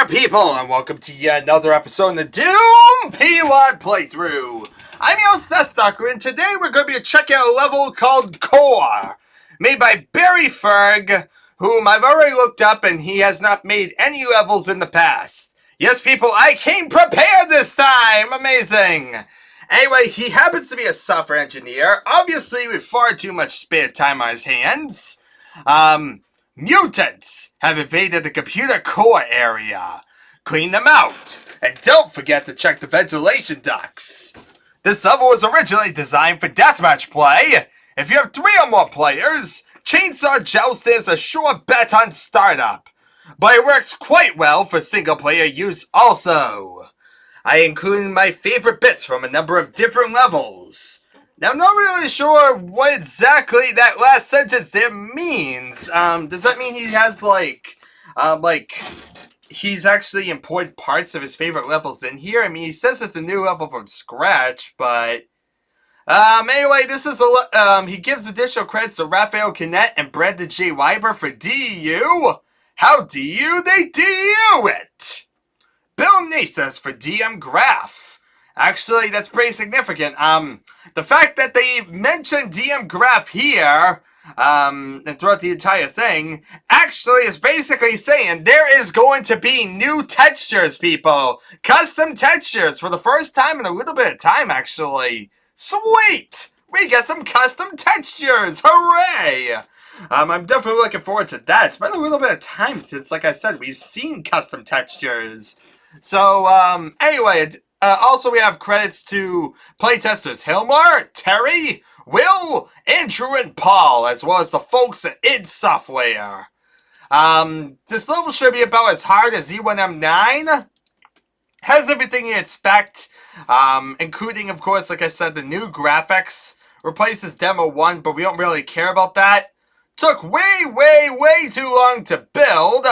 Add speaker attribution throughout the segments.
Speaker 1: people, and welcome to yet another episode in the Doom P1 playthrough. I'm your Stalker, and today we're going to be checking out a level called Core, made by Ferg, whom I've already looked up, and he has not made any levels in the past. Yes, people, I came prepared this time! Amazing! Anyway, he happens to be a software engineer, obviously with far too much spare time on his hands. Mutants have invaded the computer core area. Clean them out. And don't forget to check the ventilation ducts. This level was originally designed for deathmatch play. If you have 3 or more players, Chainsaw Jousting is a sure bet on startup. But it works quite well for single player use also. I included my favorite bits from a number of different levels. Now, I'm not really sure what exactly that last sentence there means. Does that mean he has, he's actually imported parts of his favorite levels in here? I mean, he says it's a new level from scratch, but... anyway, this is he gives additional credits to Raphael Kinnett and Brandon J. Weiber for DU. How DU? They DU it! Bill Nathas for DM Graph. Actually, that's pretty significant. The fact that they mentioned DM Graph here, and throughout the entire thing, actually is basically saying there is going to be new textures, people. Custom textures for the first time in a little bit of time, actually. Sweet! We get some custom textures! Hooray! I'm definitely looking forward to that. It's been a little bit of time since, like I said, we've seen custom textures. So, anyway, also we have credits to playtesters Hilmar, Terry, Will, Andrew, and Paul, as well as the folks at id Software. This level should be about as hard as E1M9. Has everything you expect, including, of course, like I said, the new graphics. Replaces Demo 1, but we don't really care about that. Took way too long to build.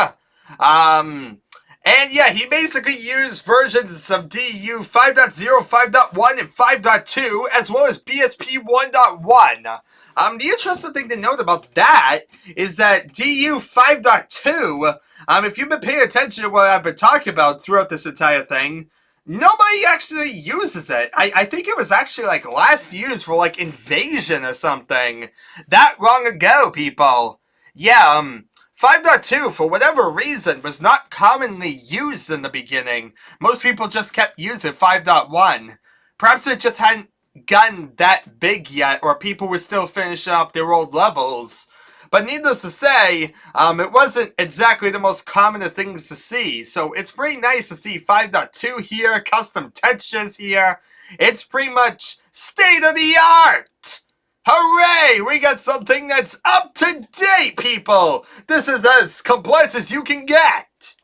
Speaker 1: And yeah, he basically used versions of DU 5.0, 5.1, and 5.2, as well as BSP 1.1. The interesting thing to note about that is that DU 5.2, if you've been paying attention to what I've been talking about throughout this entire thing, nobody actually uses it. I think it was actually, last used for, Invasion or something. That long ago, people. Yeah, 5.2, for whatever reason, was not commonly used in the beginning. Most people just kept using 5.1. Perhaps it just hadn't gotten that big yet, or people were still finishing up their old levels. But needless to say, it wasn't exactly the most common of things to see. So it's pretty nice to see 5.2 here, custom textures here. It's pretty much state of the art! Hooray! We got something that's up to date, people! This is as complex as you can get!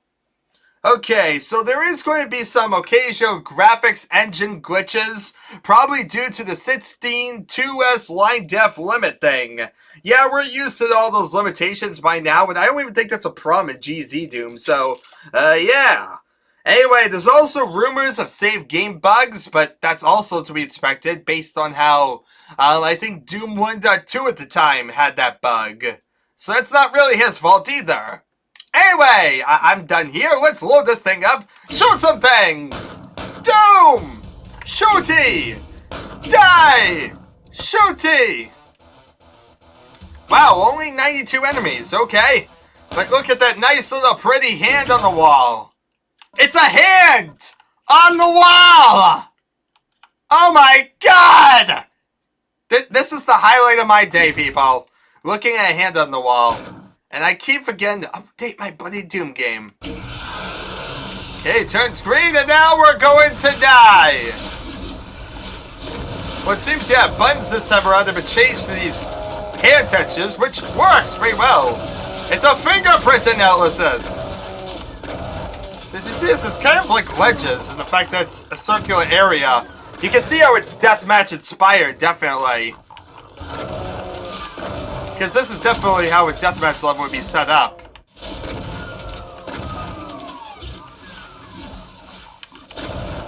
Speaker 1: Okay, so there is going to be some occasional graphics engine glitches, probably due to the 16:2S line def limit thing. Yeah, we're used to all those limitations by now, and I don't even think that's a problem in GZ Doom, so, yeah. Anyway, there's also rumors of save game bugs, but that's also to be expected based on how, I think Doom 1.2 at the time had that bug. So it's not really his fault either. Anyway, I'm done here. Let's load this thing up. Shoot some things! Doom! Shooty! Die! Shooty! Wow, only 92 enemies. Okay. But look at that nice little pretty hand on the wall. It's a hand! On the wall! Oh my god! This is the highlight of my day, people. Looking at a hand on the wall. And I keep forgetting to update my bloody Doom game. Okay, turns green, and now we're going to die! Well, it seems to have buttons this time around have been changed to these hand textures, which works pretty well. It's a fingerprint analysis! As you see, this is kind of like ledges, and the fact that it's a circular area. You can see how it's Deathmatch inspired, definitely. Because this is definitely how a Deathmatch level would be set up.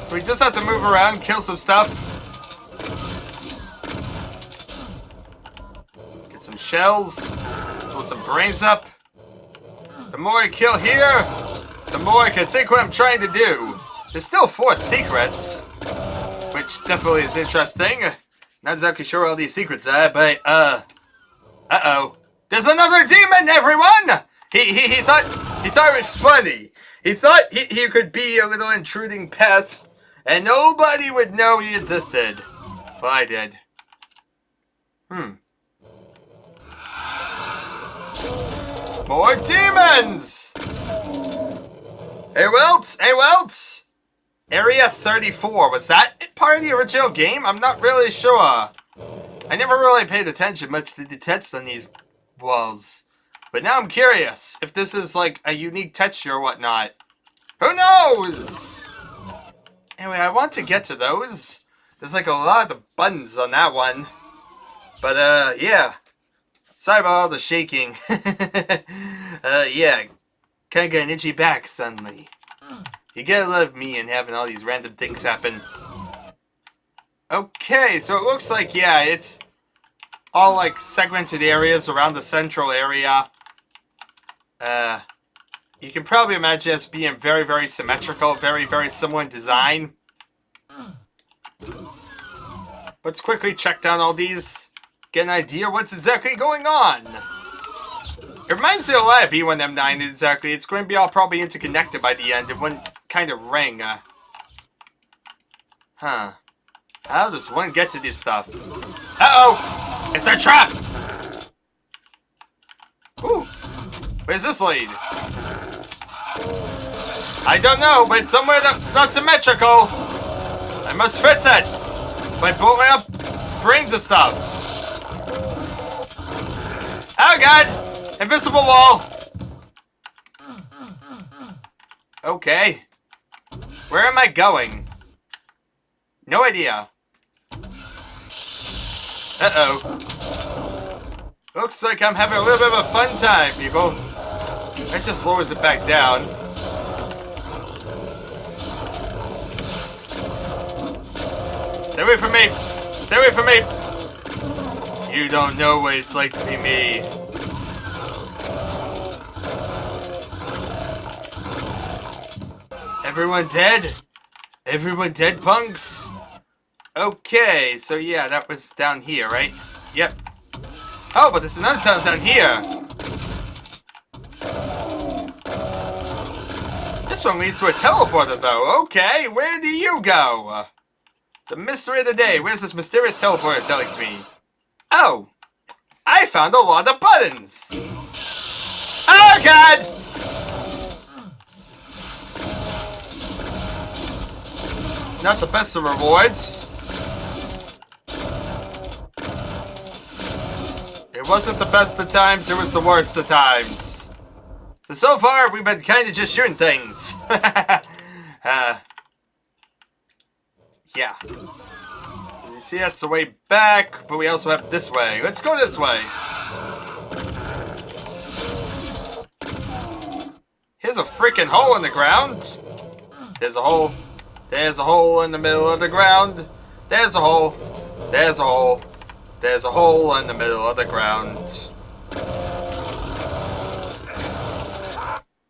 Speaker 1: So we just have to move around, kill some stuff. Get some shells. Pull some brains up. The more I kill here, the more I can think what I'm trying to do. There's still 4 secrets, which definitely is interesting. Not exactly sure what all these secrets are, but, uh-oh. There's another demon, everyone! He thought it was funny. He thought he could be a little intruding pest, and nobody would know he existed. Well, I did. More demons! Hey, Welts! Hey, Welts! Area 34, was that part of the original game? I'm not really sure. I never really paid attention much to the text on these walls. But now I'm curious if this is like a unique texture or whatnot. Who knows? Anyway, I want to get to those. There's like a lot of buttons on that one. But, yeah. Sorry about all the shaking. Yeah. Kinda got an itchy back suddenly. You gotta love me and having all these random things happen. Okay, so it looks like, yeah, it's all like segmented areas around the central area. You can probably imagine us being very, very symmetrical, very, very similar in design. Let's quickly check down all these, get an idea what's exactly going on. It reminds me a lot of E1M9 exactly. It's going to be all probably interconnected by the end in one kind of ring. Huh. How does one get to this stuff? Uh-oh! It's a trap! Ooh. Where's this lead? I don't know, but it's somewhere that's not symmetrical. I must fix it by blowing up brains and stuff. Oh god! Invisible wall! Okay. Where am I going? No idea. Uh-oh. Looks like I'm having a little bit of a fun time, people. That just lowers it back down. Stay away from me! Stay away from me! You don't know what it's like to be me. Everyone dead? Everyone dead, punks? Okay, so yeah, that was down here, right? Yep. Oh, but there's another tunnel down here. This one leads to a teleporter, though. Okay, where do you go? The mystery of the day. Where's this mysterious teleporter telling me? Oh, I found a lot of buttons. Oh, God! Not the best of rewards. It wasn't the best of times, it was the worst of times. So far, we've been kind of just shooting things. Yeah. You see, that's the way back, but we also have this way. Let's go this way. Here's a freaking hole in the ground. There's a hole. There's a hole in the middle of the ground. There's a hole. There's a hole. There's a hole in the middle of the ground.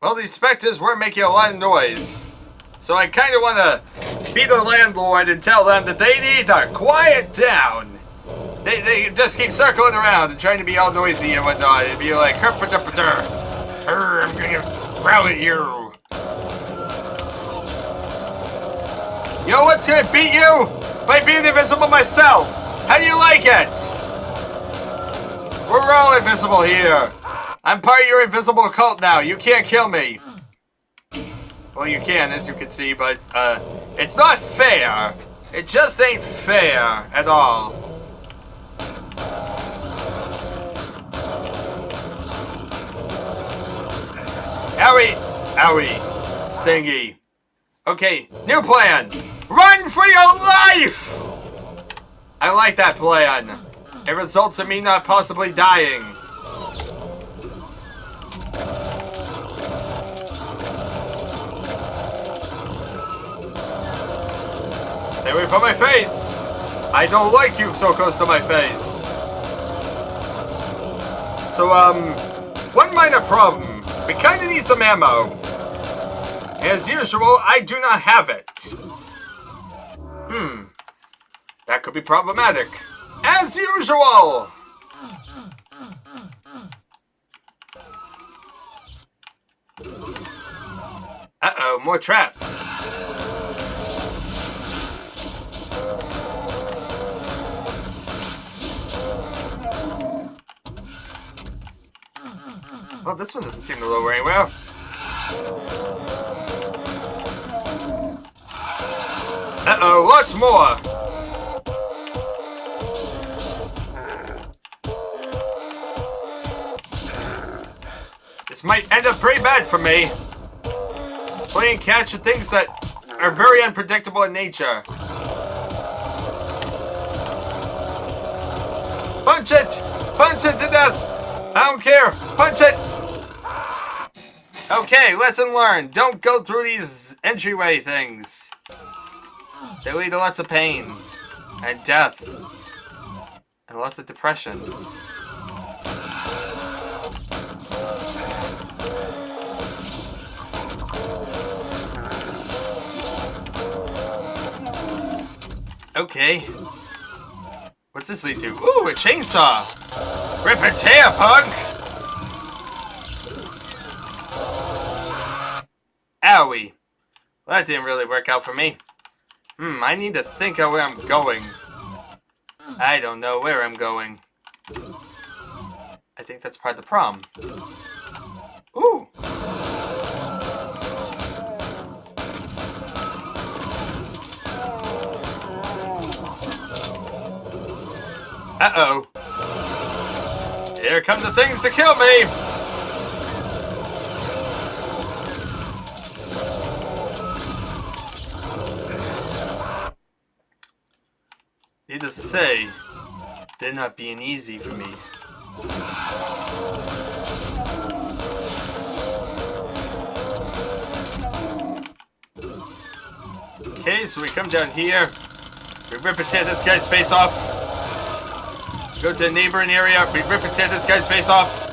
Speaker 1: Well, these specters were making a lot of noise. So I kind of want to be the landlord and tell them that they need to quiet down. They just keep circling around and trying to be all noisy and whatnot. And be like, I'm gonna growl at you. You know what's gonna beat you? By being invisible myself. How do you like it? We're all invisible here. I'm part of your invisible cult now. You can't kill me. Well, you can, as you can see, but, it's not fair. It just ain't fair at all. Owie! Owie! Stingy. Okay, new plan! Run for your life! I like that plan. It results in me not possibly dying. Stay away from my face! I don't like you so close to my face. So, one minor problem. We kinda need some ammo. As usual, I do not have it. That could be problematic. As usual! Uh-oh, more traps. Well, this one doesn't seem to lower anywhere. Uh-oh, lots more! This might end up pretty bad for me. Playing catch with things that are very unpredictable in nature. Punch it! Punch it to death! I don't care! Punch it! Okay, lesson learned. Don't go through these entryway things. They lead to lots of pain. And death. And lots of depression. Okay. What's this lead to? Ooh, a chainsaw! Rip a tear, punk! Owie. Well, that didn't really work out for me. I need to think of where I'm going. I don't know where I'm going. I think that's part of the problem. Ooh! Uh-oh. Here come the things to kill me! Needless to say, they're not being easy for me. Okay, so we come down here. We rip and tear this guy's face off. Go to the neighboring area. We rip and tear this guy's face off.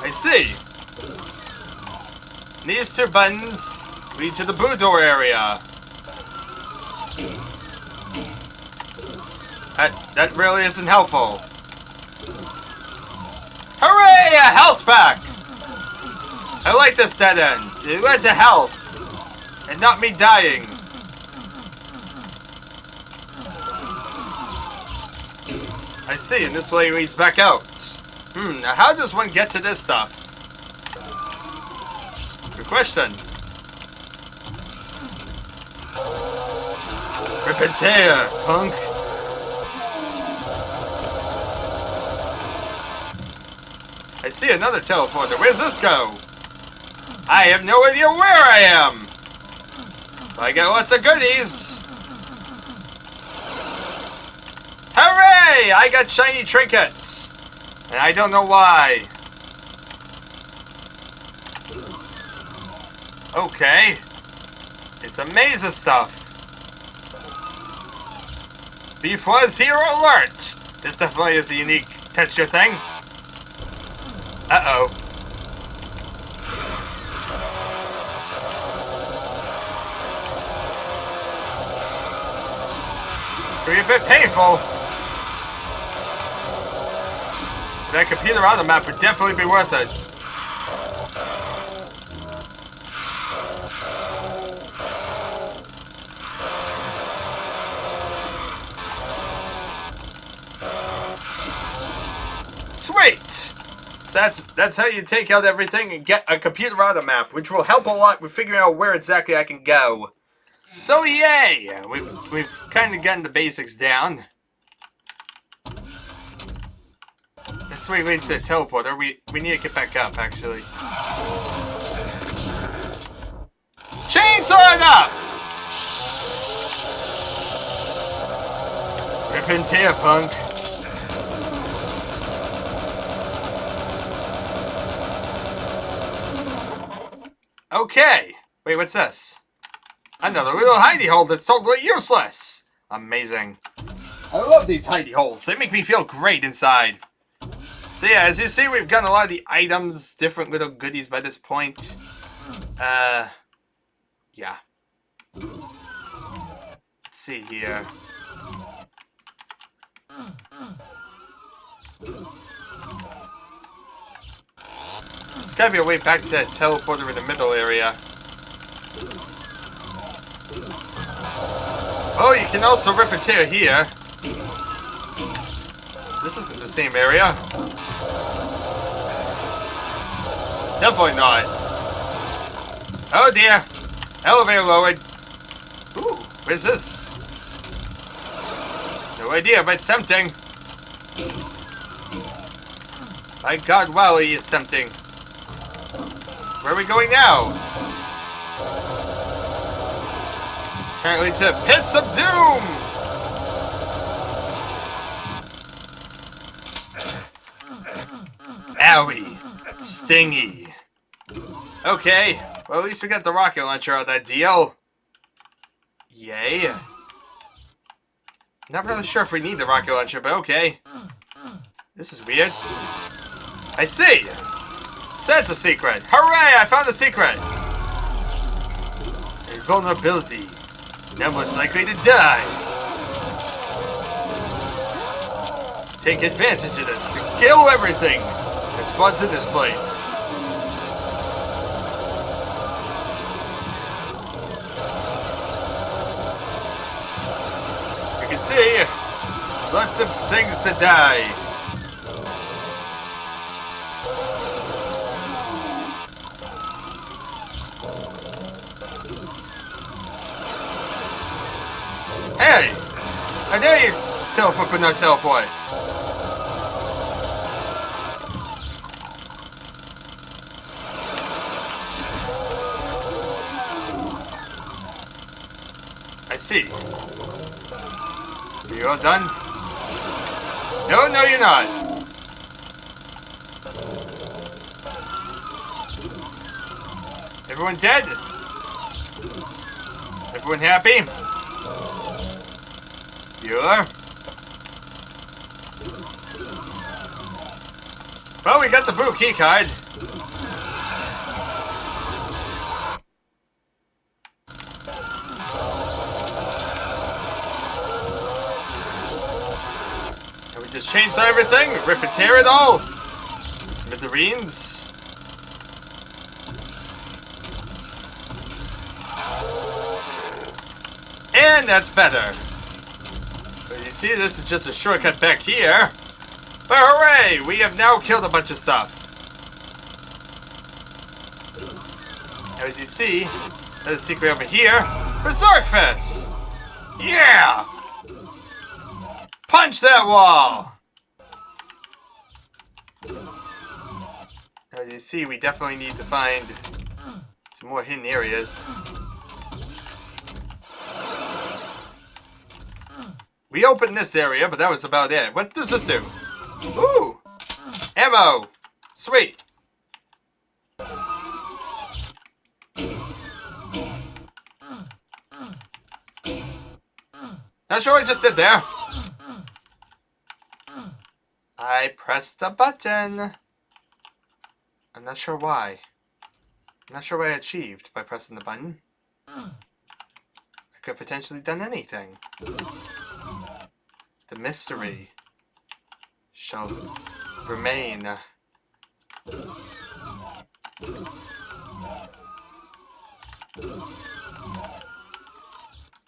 Speaker 1: I see. These two buttons lead to the blue door area. That really isn't helpful. Hooray! A health pack! I like this dead end. It led to health. And not me dying. I see, and this way leads back out. Now how does one get to this stuff? Good question. Rip and tear, punk. I see another teleporter. Where's this go? I have no idea where I am. I get lots of goodies. Hooray! I got shiny trinkets. And I don't know why. Okay. It's a maze of stuff. B-Fuzz Hero Alert! This definitely is a unique texture thing. Uh-oh. It's going to be a bit painful. That computer on the map would definitely be worth it. Sweet! So that's how you take out everything and get a computer on the map, which will help a lot with figuring out where exactly I can go. So yay! We've kind of gotten the basics down. That's where it leads to the teleporter. We need to get back up, actually. Chainsaw up! Rip and tear, punk. Okay. Wait, what's this? Another little hidey hole that's totally useless. Amazing. I love these hidey holes. They make me feel great inside. So yeah, as you see, we've gotten a lot of the items, different little goodies by this point. Yeah. Let's see here. There's gotta be a way back to that teleporter in the middle area. Oh, you can also rip and tear here. This isn't the same area. Definitely not. Oh dear. Elevator lowered. Ooh, where's this? No idea, but it's tempting. My God, Wally, it's tempting. Where are we going now? Apparently to Pits of Doom! Owie. Stingy. Okay. Well, at least we got the rocket launcher out of that deal. Yay. Not really sure if we need the rocket launcher, but okay. This is weird. I see! That's a secret! Hooray! I found a secret! Invulnerability. Now most likely to die. Take advantage of this to kill everything that spawns in this place. You can see lots of things to die. Hey! How dare you teleport but not teleport? I see. Are you all done? No, no, you're not. Everyone dead? Everyone happy? Bueller? Well, we got the blue key card. And we just chainsaw everything, rip and tear it all. Smithereens. And that's better. But you see, this is just a shortcut back here. But hooray! We have now killed a bunch of stuff. As you see, there's a secret over here. Berserk Fist! Yeah! Punch that wall! As you see, we definitely need to find some more hidden areas. We opened this area, but that was about it. What does this do? Ooh! Ammo! Sweet! Not sure what I just did there. I pressed the button. I'm not sure why. I'm not sure what I achieved by pressing the button. I could have potentially done anything. The mystery shall remain.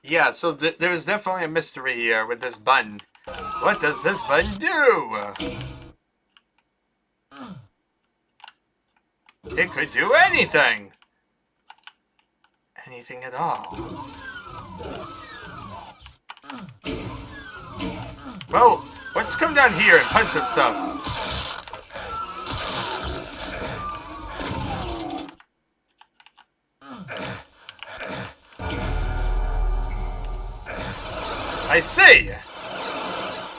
Speaker 1: Yeah, so there is definitely a mystery here with this button. What does this button do? It could do anything. Anything at all. Well, let's come down here and punch some stuff. I see.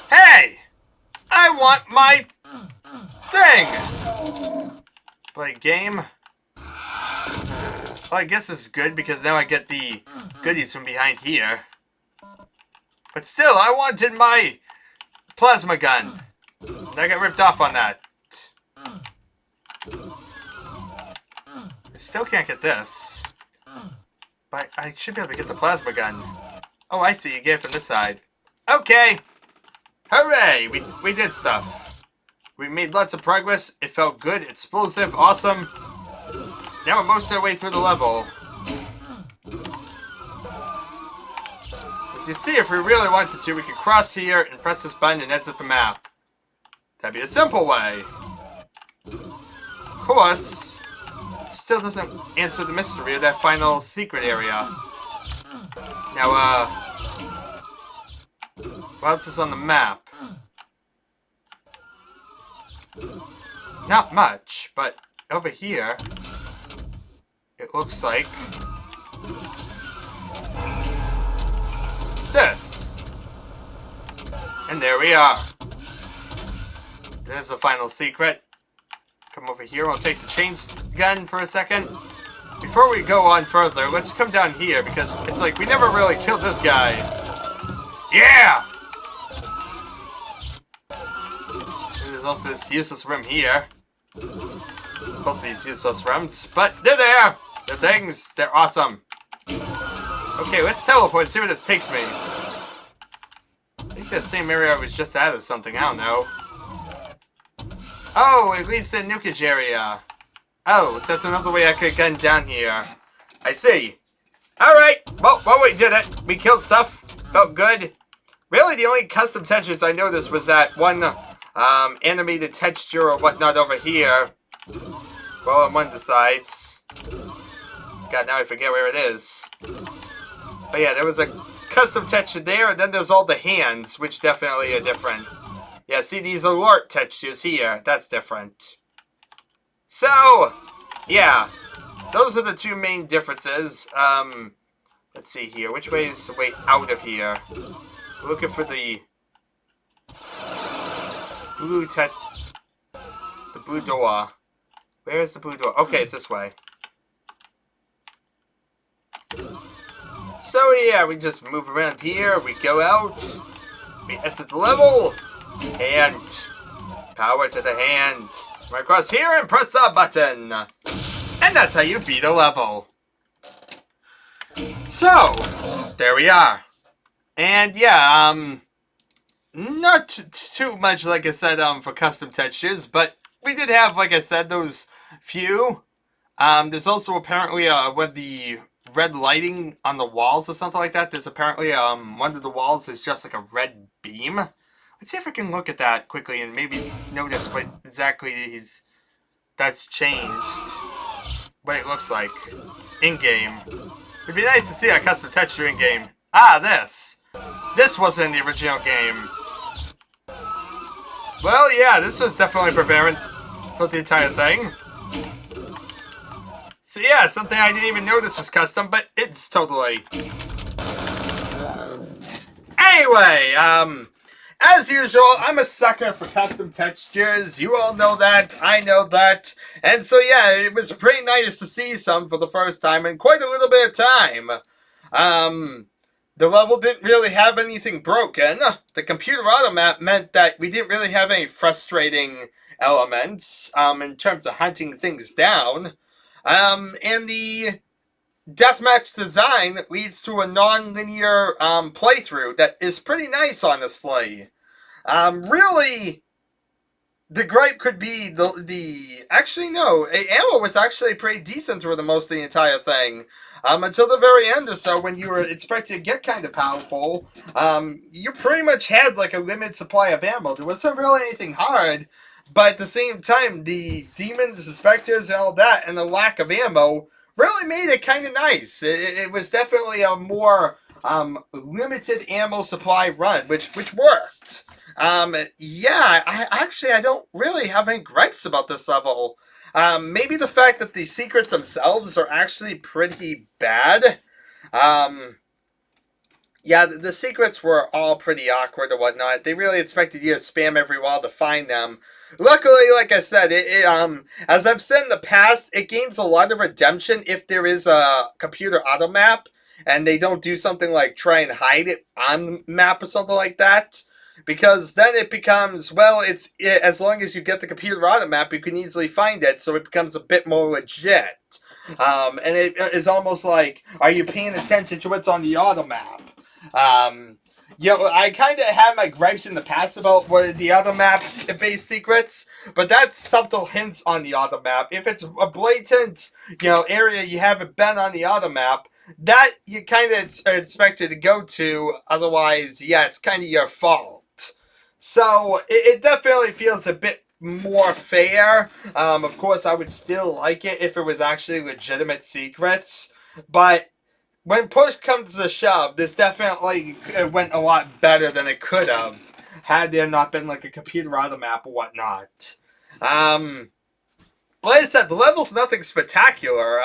Speaker 1: Hey! I want my thing! Play game. Well, I guess this is good because now I get the goodies from behind here. But still, I wanted my plasma gun. And I got ripped off on that. still can't get this. But I should be able to get the plasma gun. Oh, I see. You get it from this side. Okay. Hooray! We did stuff. We made lots of progress. It felt good. Explosive. Awesome. Now we're most of our way through the level. As you see, if we really wanted to, we could cross here and press this button and exit the map. That'd be a simple way. Of course, it still doesn't answer the mystery of that final secret area. Now, what else is on the map? Not much, but over here, it looks like this. And there we are. There's the final secret. Come over here, I'll take the chain gun for a second. Before we go on further, let's come down here, because it's like we never really killed this guy. Yeah! And there's also this useless room here. Both these useless rooms, but they're there! They're things, they're awesome. Okay, let's teleport and see where this takes me. I think the same area I was just at or something, I don't know. Oh, it leads to the nukage area. Oh, so that's another way I could have gotten down here. I see. Alright, well, we did it. We killed stuff. Felt good. Really, the only custom textures I noticed was that one animated texture or whatnot over here. Well, on one of the sides. God, now I forget where it is. But yeah, there was a custom texture there, and then there's all the hands, which definitely are different. Yeah, see these alert textures here. That's different. So, yeah. Those are the two main differences. Let's see here. Which way is the way out of here? We're looking for the blue the blue door. Where is the blue door? Okay, it's this way. So yeah, we just move around here. We go out. We exit the level. And power to the hand. Right across here and press the button. And that's how you beat a level. So, there we are. And yeah, not too much, like I said, for custom textures, but we did have, like I said, those few. There's also apparently, with the red lighting on the walls or something like that, there's apparently, one of the walls is just like a red beam. Let's see if I can look at that quickly and maybe notice what exactly that's changed. What it looks like in-game. It'd be nice to see a custom texture in-game. Ah, this. This wasn't in the original game. Well, yeah, this was definitely prevalent throughout the entire thing. So yeah, something I didn't even notice was custom, but it's totally. Anyway, as usual, I'm a sucker for custom textures. You all know that. I know that. And so, yeah, it was pretty nice to see some for the first time in quite a little bit of time. The level didn't really have anything broken. The computer auto map meant that we didn't really have any frustrating elements in terms of hunting things down. And the Deathmatch design leads to a non-linear playthrough that is pretty nice, honestly. Really, the gripe could be actually no, ammo was actually pretty decent through the most of the entire thing. Until the very end or so, when you were expected to get kind of powerful, you pretty much had like a limited supply of ammo. There wasn't really anything hard, but at the same time, the demons, the specters, and all that, and the lack of ammo really made it kind of nice. It was definitely a more limited ammo supply run, which worked. Yeah, I don't really have any gripes about this level. Maybe the fact that the secrets themselves are actually pretty bad. Yeah, the secrets were all pretty awkward and whatnot. They really expected you to spam every while to find them. Luckily, like I said, as I've said in the past, it gains a lot of redemption if there is a computer auto map, and they don't do something like try and hide it on the map or something like that. Because then it becomes, well, as long as you get the computer auto map, you can easily find it, so it becomes a bit more legit. And it is almost like, are you paying attention to what's on the auto map? Um, I kind of had my gripes in the past about what the auto map's base secrets, but that's subtle hints on the auto map. If it's a blatant, area you haven't been on the auto map, that you kind of are expected to go to. Otherwise, yeah, it's kind of your fault. So it definitely feels a bit more fair. Of course, I would still like it if it was actually legitimate secrets, but when push comes to shove, this definitely went a lot better than it could have had there not been like a computer auto map or whatnot. Um, like I said, the level's nothing spectacular.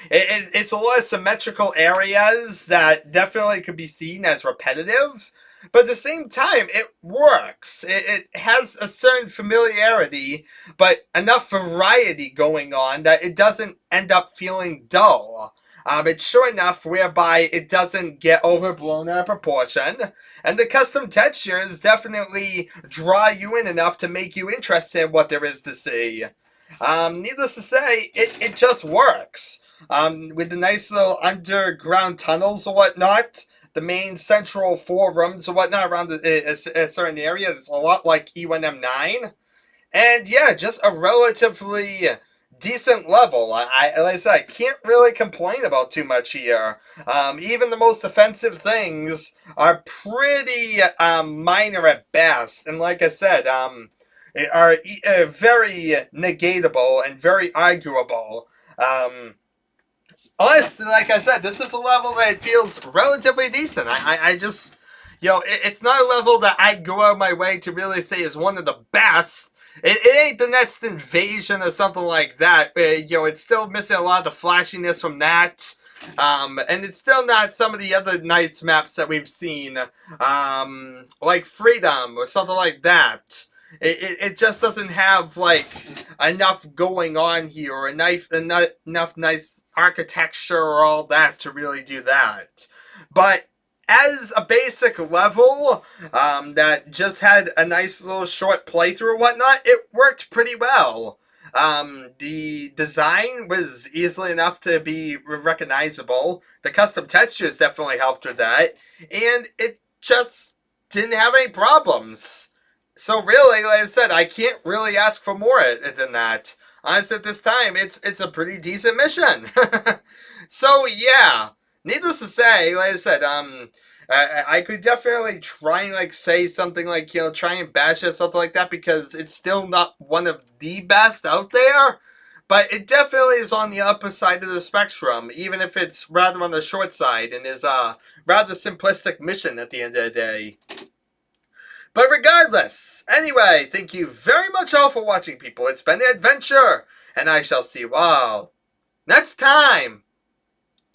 Speaker 1: It's a lot of symmetrical areas that definitely could be seen as repetitive, but at the same time, it works. It has a certain familiarity, but enough variety going on that it doesn't end up feeling dull. It's sure enough whereby it doesn't get overblown out of proportion, and the custom textures definitely draw you in enough to make you interested in what there is to see. Needless to say, it just works. With the nice little underground tunnels or whatnot, the main central four rooms or whatnot around a certain area, it's a lot like E1M9. And yeah, just a relatively decent level. Like I said, I can't really complain about too much here. Even the most offensive things are pretty minor at best. And like I said, are very negatable and very arguable. Honestly, like I said, this is a level that feels relatively decent. I just, it's not a level that I'd go out of my way to really say is one of the best. It ain't the next invasion or something like that. It's still missing a lot of the flashiness from that. And it's still not some of the other nice maps that we've seen, like Freedom or something like that. It just doesn't have like enough going on here or enough nice architecture or all that to really do that. But as a basic level that just had a nice little short playthrough or whatnot, it worked pretty well. The design was easily enough to be recognizable. The custom textures definitely helped with that. And it just didn't have any problems. So really, like I said, I can't really ask for more than that. Honestly, at this time, it's a pretty decent mission. So yeah, needless to say, like I said, I could definitely try and like say something like try and bash it or something like that because it's still not one of the best out there. But it definitely is on the upper side of the spectrum, even if it's rather on the short side and is a rather simplistic mission at the end of the day. But regardless, anyway, thank you very much all for watching, people. It's been an adventure, and I shall see you all next time.